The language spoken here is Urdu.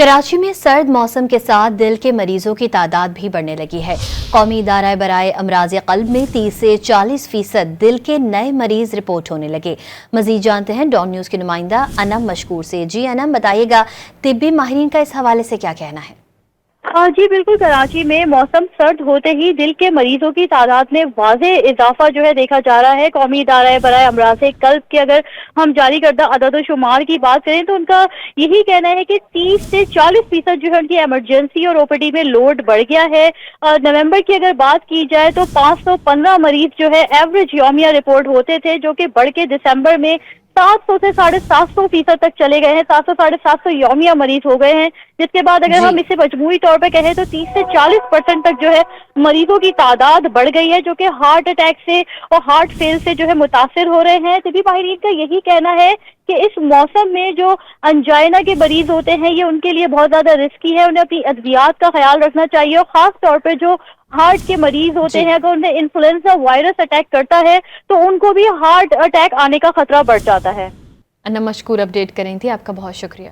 کراچی میں سرد موسم کے ساتھ دل کے مریضوں کی تعداد بھی بڑھنے لگی ہے۔ قومی ادارہ برائے امراض قلب میں 30 سے 40% دل کے نئے مریض رپورٹ ہونے لگے۔ مزید جانتے ہیں ڈان نیوز کے نمائندہ انم مشکور سے۔ جی انم، بتائیے گا طبی ماہرین کا اس حوالے سے کیا کہنا ہے؟ جی بالکل، کراچی میں موسم سرد ہوتے ہی دل کے مریضوں کی تعداد میں واضح اضافہ دیکھا جا رہا ہے۔ قومی ادارہ برائے امراض قلب کے اگر ہم جاری کردہ عدد و شمار کی بات کریں تو ان کا یہی کہنا ہے کہ 30 سے 40% ان کی ایمرجنسی اور OPD میں لوڈ بڑھ گیا ہے۔ نومبر کی اگر بات کی جائے تو 515 مریض ایوریج یومیہ رپورٹ ہوتے تھے، جو کہ بڑھ کے دسمبر میں 700 سے 750% تک چلے گئے ہیں۔ 700 750 یومیہ مریض ہو گئے ہیں، جس کے بعد اگر ہم اسے مجموعی طور پہ کہیں تو 30 سے 40% تک مریضوں کی تعداد بڑھ گئی ہے، جو کہ ہارٹ اٹیک سے اور ہارٹ فیل سے متاثر ہو رہے ہیں۔ طبی ماہرین کا یہی کہنا ہے کہ اس موسم میں جو انجائنا کے مریض ہوتے ہیں یہ ان کے لیے بہت زیادہ رسکی ہے۔ انہیں اپنی ادویات کا خیال رکھنا چاہیے، اور خاص طور پہ جو ہارٹ کے مریض ہوتے ہیں اگر انہیں انفلوئنزا وائرس اٹیک کرتا ہے تو ان کو بھی ہارٹ اٹیک آنے کا خطرہ بڑھ جاتا ہے۔ انم مشکور اپڈیٹ کریں تھی، آپ کا بہت شکریہ۔